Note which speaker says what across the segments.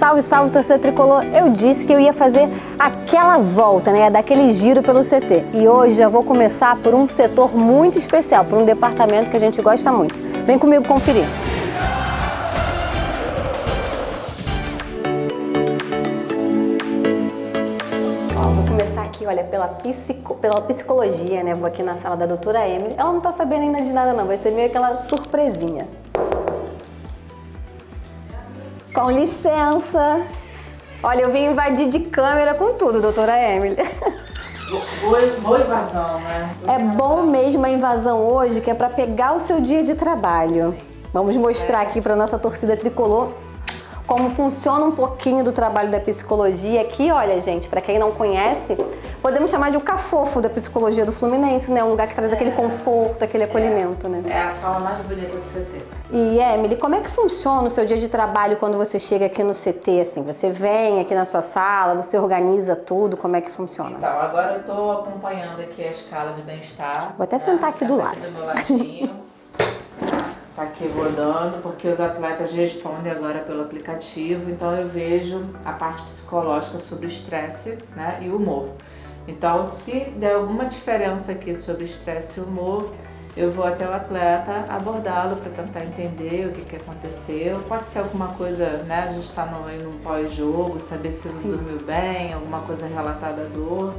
Speaker 1: Salve, salve, torcida tricolor! Eu disse que eu ia fazer aquela volta, né? Daquele giro pelo CT. E hoje eu vou começar por um setor muito especial, por um departamento que a gente gosta muito. Vem comigo conferir. Vou começar aqui, olha, pela psicologia, né? Vou aqui na sala da doutora Emily. Ela não tá sabendo ainda de nada não, vai ser meio aquela surpresinha. Com licença. Olha, eu vim invadir de câmera com tudo, doutora Emily.
Speaker 2: Boa invasão, né?
Speaker 1: É bom mesmo a invasão hoje, que é para pegar o seu dia de trabalho. Vamos mostrar aqui para nossa torcida tricolor como funciona um pouquinho do trabalho da psicologia. Aqui, olha, gente, para quem não conhece, podemos chamar de o cafofo da psicologia do Fluminense, né? Um lugar que traz aquele conforto, aquele acolhimento, né?
Speaker 2: É a sala mais bonita do CT.
Speaker 1: E, Emily, como é que funciona o seu dia de trabalho quando você chega aqui no CT, assim? Você vem aqui na sua sala, você organiza tudo, como é que funciona?
Speaker 2: Então, agora eu estou acompanhando aqui a escala de bem-estar.
Speaker 1: Vou até sentar aqui do lado.
Speaker 2: Aqui do meu ladinho. Tá aqui rodando, porque os atletas respondem agora pelo aplicativo, então eu vejo a parte psicológica sobre o estresse, né, e o humor. Então, se der alguma diferença aqui sobre estresse e humor, eu vou até o atleta abordá-lo para tentar entender o que aconteceu. Pode ser alguma coisa, né, a gente está num pós-jogo, saber se ele dormiu bem, alguma coisa relatada à dor.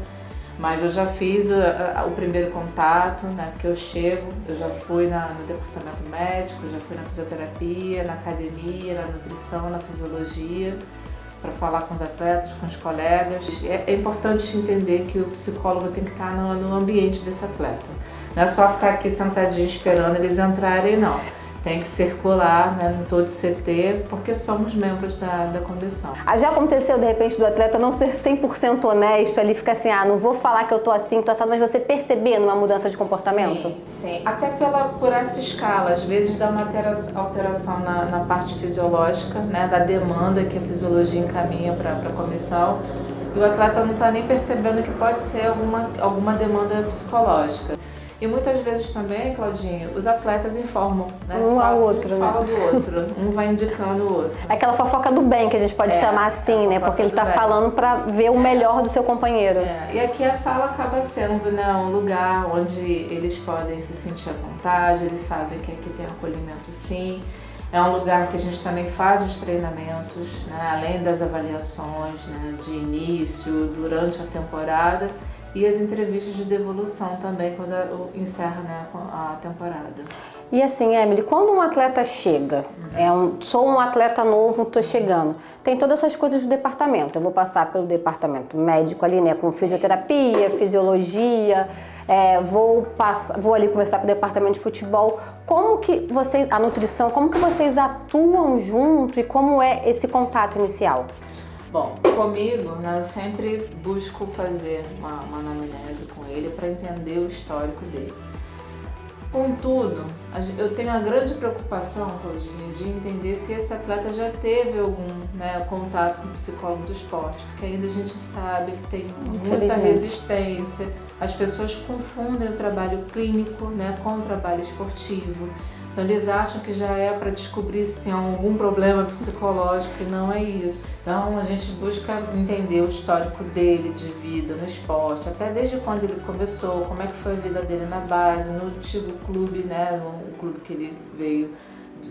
Speaker 2: Mas eu já fiz o primeiro contato, né, porque eu chego, eu já fui no departamento médico, já fui na fisioterapia, na academia, na nutrição, na fisiologia, para falar com os atletas, com os colegas. É importante entender que o psicólogo tem que estar no ambiente desse atleta. Não é só ficar aqui sentadinho esperando eles entrarem, não. Tem que circular, né, no todo CT, porque somos membros da comissão.
Speaker 1: Já aconteceu, de repente, do atleta não ser 100% honesto, ele fica assim, não vou falar que eu tô assim, tô assado, mas você perceber numa mudança de comportamento?
Speaker 2: Sim. Até por essa escala, às vezes dá uma alteração na parte fisiológica, né, da demanda que a fisiologia encaminha para a comissão, e o atleta não está nem percebendo que pode ser alguma demanda psicológica. E muitas vezes também, Claudinho, os atletas informam, né?
Speaker 1: Um ao outro,
Speaker 2: fala do outro, um vai indicando o outro.
Speaker 1: Aquela fofoca do bem, que a gente pode chamar assim, né? Porque ele tá falando para ver o melhor do seu companheiro.
Speaker 2: E aqui a sala acaba sendo, né, um lugar onde eles podem se sentir à vontade, eles sabem que aqui tem acolhimento sim. É um lugar que a gente também faz os treinamentos, né, além das avaliações, né, de início, durante a temporada. E as entrevistas de devolução também, quando encerra, né, a temporada.
Speaker 1: E assim, Emily, quando um atleta chega, sou um atleta novo, estou chegando, tem todas essas coisas do departamento. Eu vou passar pelo departamento médico ali, né, com fisioterapia, fisiologia, vou ali conversar com o departamento de futebol. Como que vocês, a nutrição, como que vocês atuam junto e como é esse contato inicial?
Speaker 2: Bom, comigo, né, eu sempre busco fazer uma anamnese com ele para entender o histórico dele. Contudo, eu tenho a grande preocupação, Claudinha, de entender se esse atleta já teve algum, né, contato com o psicólogo do esporte, porque ainda a gente sabe que tem muita resistência, as pessoas confundem o trabalho clínico, né, com o trabalho esportivo. Então eles acham que já é para descobrir se tem algum problema psicológico e não é isso. Então a gente busca entender o histórico dele de vida no esporte, até desde quando ele começou, como é que foi a vida dele na base, no antigo clube, né, no clube que ele veio,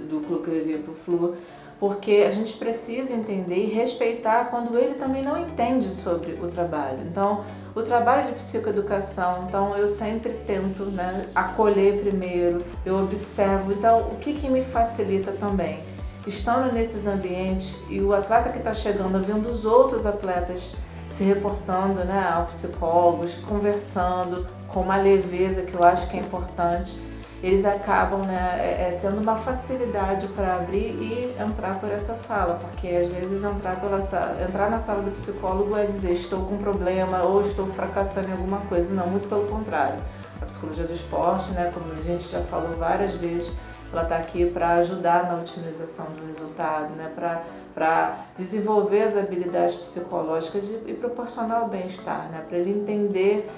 Speaker 2: do clube que ele veio pro Flu. Porque a gente precisa entender e respeitar quando ele também não entende sobre o trabalho. Então, o trabalho de psicoeducação, então eu sempre tento, né, acolher primeiro, eu observo. Então, o que me facilita também? Estando nesses ambientes e o atleta que está chegando, vendo os outros atletas se reportando, né, ao psicólogo, conversando com uma leveza que eu acho que é importante. Eles acabam, né, tendo uma facilidade para abrir e entrar por essa sala, porque às vezes entrar na sala do psicólogo é dizer estou com problema ou estou fracassando em alguma coisa, não, muito pelo contrário. A psicologia do esporte, né, como a gente já falou várias vezes, ela está aqui para ajudar na otimização do resultado, né, para desenvolver as habilidades psicológicas e proporcionar o bem-estar, né, para ele entender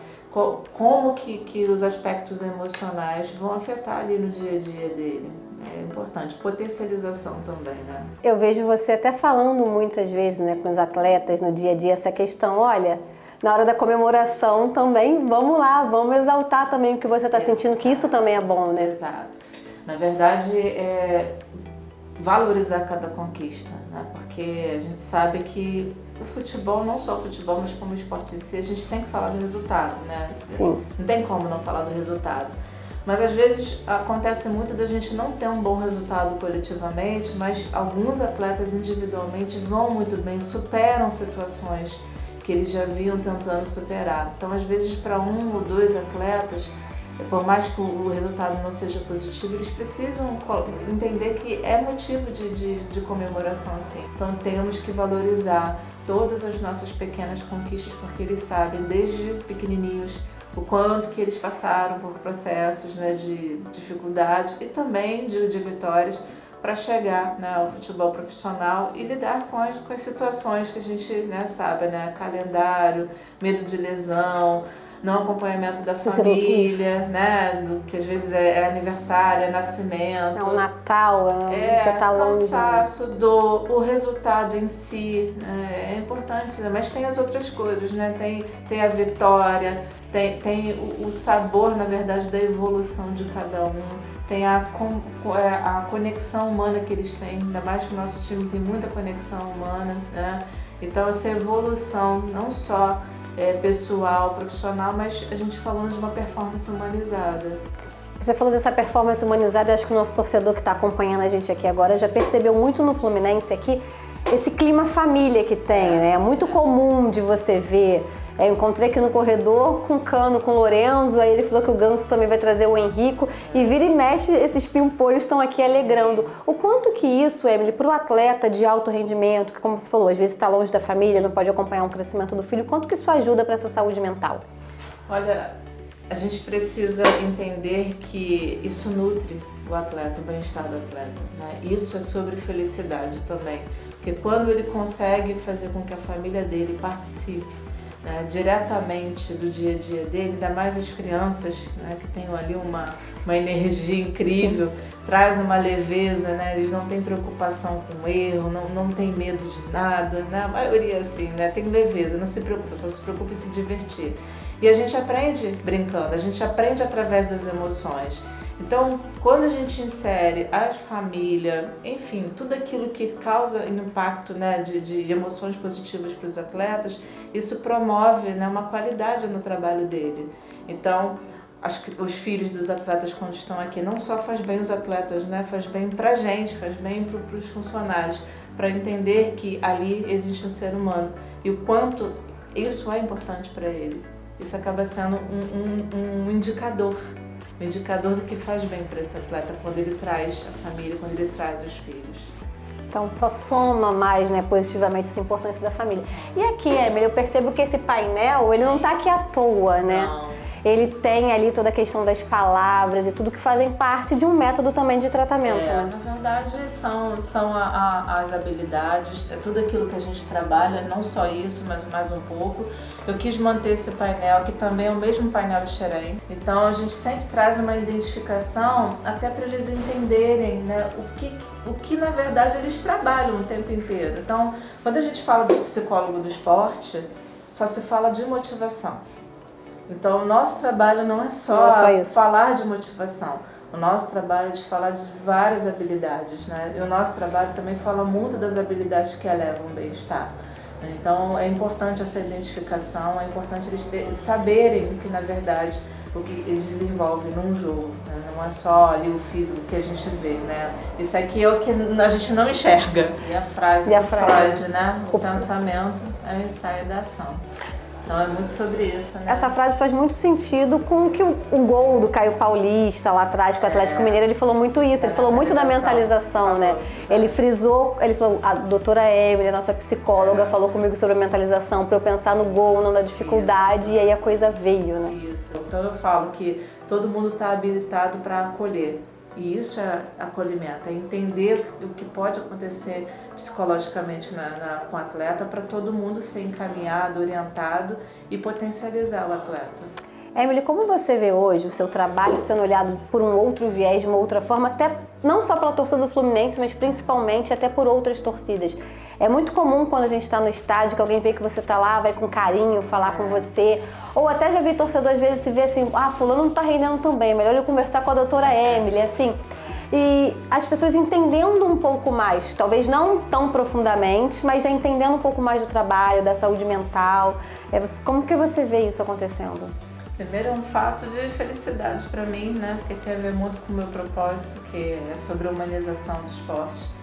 Speaker 2: como que os aspectos emocionais vão afetar ali no dia a dia dele. É importante, potencialização também, né?
Speaker 1: Eu vejo você até falando muitas vezes, né, com os atletas no dia a dia essa questão, olha, na hora da comemoração também, vamos lá, vamos exaltar também o que você está sentindo, que isso também é bom, né?
Speaker 2: Exato. Na verdade, valorizar cada conquista, né? Porque a gente sabe que o futebol, não só o futebol, mas como o esporte em si, a gente tem que falar do resultado, né?
Speaker 1: Sim.
Speaker 2: Não tem como não falar do resultado. Mas às vezes acontece muito da gente não ter um bom resultado coletivamente, mas alguns atletas individualmente vão muito bem, superam situações que eles já vinham tentando superar. Então, às vezes, para um ou dois atletas, por mais que o resultado não seja positivo, eles precisam entender que é motivo de comemoração, sim. Então temos que valorizar todas as nossas pequenas conquistas, porque eles sabem, desde pequenininhos, o quanto que eles passaram por processos, né, de dificuldade e também de vitórias para chegar, né, ao futebol profissional e lidar com as situações que a gente, né, sabe, né, calendário, medo de lesão, não acompanhamento da família, né? Do que às vezes é aniversário, é nascimento.
Speaker 1: É o Natal, você tá longe.
Speaker 2: Cansaço, dor, o resultado em si, né? É importante, né? Mas tem as outras coisas, né? Tem a vitória, tem o sabor, na verdade, da evolução de cada um. Tem a conexão humana que eles têm, ainda mais que o nosso time tem muita conexão humana, né? Então essa evolução, não só pessoal, profissional, mas a gente falando de uma performance humanizada.
Speaker 1: Você falou dessa performance humanizada, eu acho que o nosso torcedor que está acompanhando a gente aqui agora já percebeu muito no Fluminense aqui esse clima família que tem, né? É muito comum de você ver. Eu encontrei aqui no corredor com o Cano, com o Lorenzo, aí ele falou que o Ganso também vai trazer o Henrico, e vira e mexe, esses pimpolhos estão aqui alegrando. O quanto que isso, Emily, para o atleta de alto rendimento, que como você falou, às vezes está longe da família, não pode acompanhar um crescimento do filho, quanto que isso ajuda para essa saúde mental?
Speaker 2: Olha, a gente precisa entender que isso nutre o atleta, o bem-estar do atleta, né? Isso é sobre felicidade também, porque quando ele consegue fazer com que a família dele participe, né, diretamente do dia a dia dele, ainda mais as crianças, né, que têm ali uma energia incrível, traz uma leveza, né, eles não têm preocupação com erro, não têm medo de nada, né, a maioria assim, né, tem leveza, não se preocupa, só se preocupa em se divertir. E a gente aprende brincando, a gente aprende através das emoções. Então, quando a gente insere a família, enfim, tudo aquilo que causa impacto, né, de emoções positivas para os atletas, isso promove, né, uma qualidade no trabalho dele. Então, os filhos dos atletas, quando estão aqui, não só faz bem os atletas, né, faz bem para a gente, faz bem para os funcionários, para entender que ali existe um ser humano e o quanto isso é importante para ele. Isso acaba sendo um indicador. O indicador do que faz bem para esse atleta quando ele traz a família, quando ele traz os filhos.
Speaker 1: Então só soma mais, né, positivamente essa importância da família. E aqui, Emily, eu percebo que esse painel, ele não está aqui à toa, né?
Speaker 2: Não.
Speaker 1: Ele tem ali toda a questão das palavras e tudo que fazem parte de um método também de tratamento, né?
Speaker 2: Na verdade, são as habilidades, é tudo aquilo que a gente trabalha, não só isso, mas mais um pouco. Eu quis manter esse painel, que também é o mesmo painel de Xerém. Então, a gente sempre traz uma identificação, até para eles entenderem, né, o que, na verdade, eles trabalham o tempo inteiro. Então, quando a gente fala do psicólogo do esporte, só se fala de motivação. Então, o nosso trabalho não é só falar de motivação. O nosso trabalho é de falar de várias habilidades, né? E o nosso trabalho também fala muito das habilidades que elevam o bem-estar. Então, é importante essa identificação, é importante eles saberem que, na verdade, o que eles desenvolvem num jogo, né? Não é só ali o físico que a gente vê, né? Isso aqui é o que a gente não enxerga. E a frase do Freud, né? O pensamento é o ensaio da ação. Então é muito sobre isso, né?
Speaker 1: Essa frase faz muito sentido com que o gol do Caio Paulista lá atrás, com o Atlético Mineiro, ele falou muito isso, ele falou muito da mentalização, né? Ele frisou, ele falou, a doutora Emily, a nossa psicóloga, falou comigo sobre a mentalização, para eu pensar no gol, não na dificuldade, e aí a coisa veio, né?
Speaker 2: Isso, então eu falo que todo mundo está habilitado para acolher. E isso é acolhimento, é entender o que pode acontecer psicologicamente com o atleta para todo mundo ser encaminhado, orientado e potencializar o atleta.
Speaker 1: Emily, como você vê hoje o seu trabalho sendo olhado por um outro viés, de uma outra forma, até não só pela torcida do Fluminense, mas principalmente até por outras torcidas. É muito comum quando a gente está no estádio, que alguém vê que você está lá, vai com carinho falar com você. Ou até já vi torcedor às vezes se vê assim, fulano não está rendendo tão bem, melhor eu conversar com a doutora Emily, assim. E as pessoas entendendo um pouco mais, talvez não tão profundamente, mas já entendendo um pouco mais do trabalho, da saúde mental. Como que você vê isso acontecendo?
Speaker 2: Primeiro é um fato de felicidade para mim, né? Porque tem a ver muito com o meu propósito, que é sobre a humanização do esporte.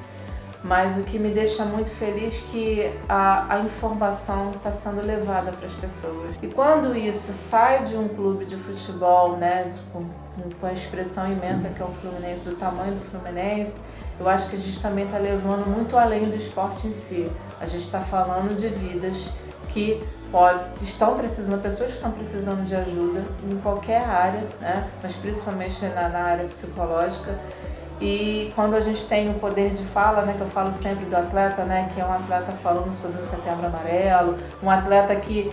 Speaker 2: Mas o que me deixa muito feliz é que a informação está sendo levada para as pessoas. E quando isso sai de um clube de futebol, né, com a expressão imensa que é o Fluminense, do tamanho do Fluminense, eu acho que a gente também está levando muito além do esporte em si. A gente está falando de vidas que estão precisando, pessoas que estão precisando de ajuda em qualquer área, né, mas principalmente na área psicológica. E quando a gente tem o poder de fala, né, que eu falo sempre do atleta, né, que é um atleta falando sobre o Setembro Amarelo, um atleta que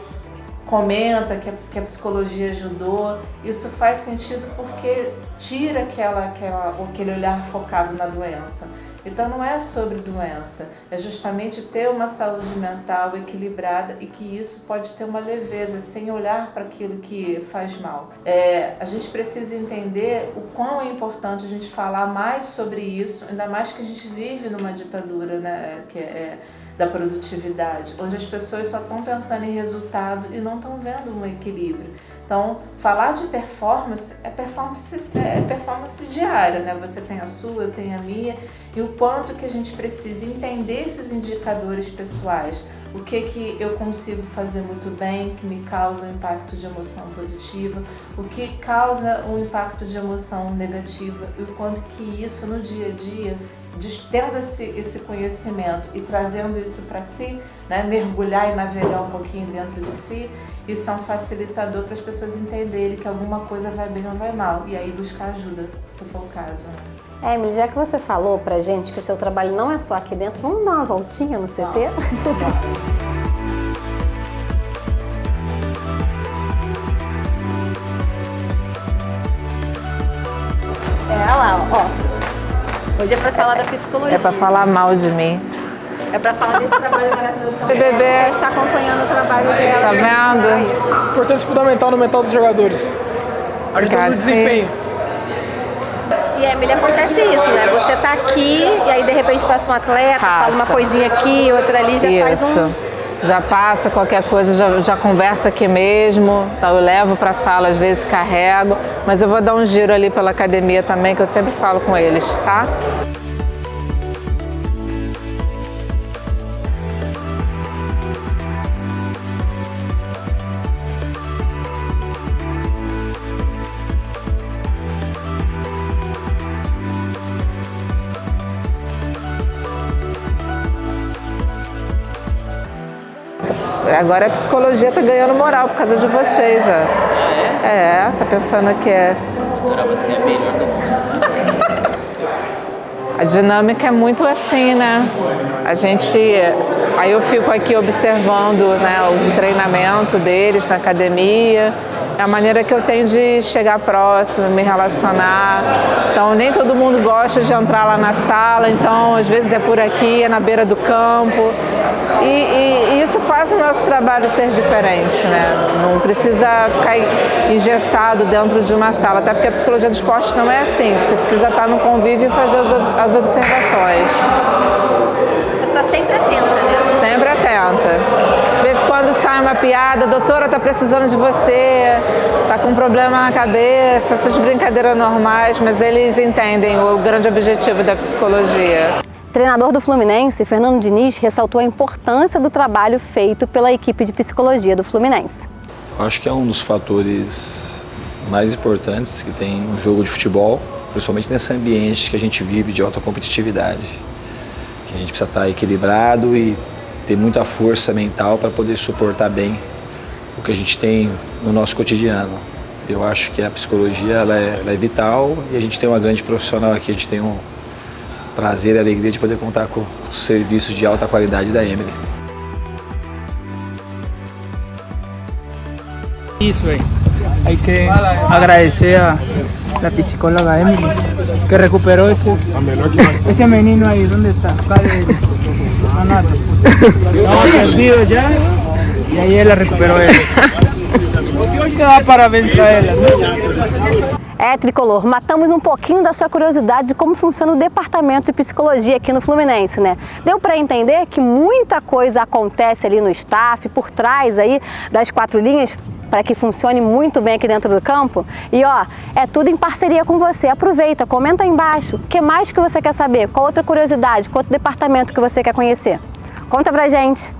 Speaker 2: comenta que a psicologia ajudou, isso faz sentido porque tira aquele olhar focado na doença. Então não é sobre doença, é justamente ter uma saúde mental equilibrada e que isso pode ter uma leveza, sem olhar para aquilo que faz mal. A gente precisa entender o quão é importante a gente falar mais sobre isso, ainda mais que a gente vive numa ditadura, né, que é da produtividade, onde as pessoas só estão pensando em resultado e não estão vendo um equilíbrio. Então, falar de performance é performance diária, né? Você tem a sua, eu tenho a minha, e o quanto que a gente precisa entender esses indicadores pessoais. O que eu consigo fazer muito bem, que me causa um impacto de emoção positiva, o que causa um impacto de emoção negativa, e o quanto que isso no dia a dia, tendo esse conhecimento e trazendo isso para si, né, mergulhar e navegar um pouquinho dentro de si, isso é um facilitador para as pessoas entenderem que alguma coisa vai bem ou vai mal, e aí buscar ajuda, se for o caso. Né?
Speaker 1: Emily, já que você falou pra gente que o seu trabalho não é só aqui dentro, vamos dar uma voltinha no CT? Olha lá, ó. Hoje é pra falar da psicologia.
Speaker 2: É pra falar mal de mim.
Speaker 1: É pra falar desse trabalho maravilhoso.
Speaker 2: Bebê.
Speaker 1: A gente tá acompanhando o trabalho dela.
Speaker 2: Tá vendo?
Speaker 3: Importância fundamental no mental dos jogadores. Ajudando no desempenho.
Speaker 1: E, Emily, acontece isso, né? Você tá aqui e aí de repente passa um atleta, fala uma coisinha aqui, outra ali, já faz um...
Speaker 2: Já passa qualquer coisa, já conversa aqui mesmo, tá? Eu levo pra sala, às vezes carrego, mas eu vou dar um giro ali pela academia também, que eu sempre falo com eles, tá? Agora a psicologia tá ganhando moral por causa de vocês, ó. Tá pensando que é...
Speaker 4: Doutora, você é a melhor do mundo.
Speaker 2: A dinâmica é muito assim, né? Aí eu fico aqui observando, né, o treinamento deles na academia, a maneira que eu tenho de chegar próximo, me relacionar. Então nem todo mundo gosta de entrar lá na sala, então às vezes é por aqui, é na beira do campo. E isso faz o nosso trabalho ser diferente, né? Não precisa ficar engessado dentro de uma sala, até porque a psicologia do esporte não é assim, você precisa estar no convívio e fazer as observações.
Speaker 1: Você está sempre atenta, né?
Speaker 2: Sempre atenta. De vez em quando sai uma piada, doutora, tá precisando de você, tá com um problema na cabeça, essas brincadeiras normais, mas eles entendem o grande objetivo da psicologia.
Speaker 1: O treinador do Fluminense, Fernando Diniz, ressaltou a importância do trabalho feito pela equipe de psicologia do Fluminense.
Speaker 5: Acho que é um dos fatores mais importantes que tem no jogo de futebol, principalmente nesse ambiente que a gente vive de alta competitividade, que a gente precisa estar equilibrado e ter muita força mental para poder suportar bem o que a gente tem no nosso cotidiano. Eu acho que a psicologia ela é vital e a gente tem uma grande profissional aqui, a gente tem um prazer e alegria de poder contar com o serviço de alta qualidade da Emily.
Speaker 3: Isso, velho. Hay que agradecer a la psicóloga Emily, que recuperó ese menino ahí. ¿Dónde está? Anota. Estaba perdido ya y ahí ela recuperou ele. Hoje dá parabéns para ela.
Speaker 1: É, Tricolor, matamos um pouquinho da sua curiosidade de como funciona o departamento de psicologia aqui no Fluminense, né? Deu para entender que muita coisa acontece ali no staff, por trás aí das 4 linhas, para que funcione muito bem aqui dentro do campo? E ó, é tudo em parceria com você. Aproveita, comenta aí embaixo. O que mais que você quer saber? Qual outra curiosidade? Qual outro departamento que você quer conhecer? Conta pra gente!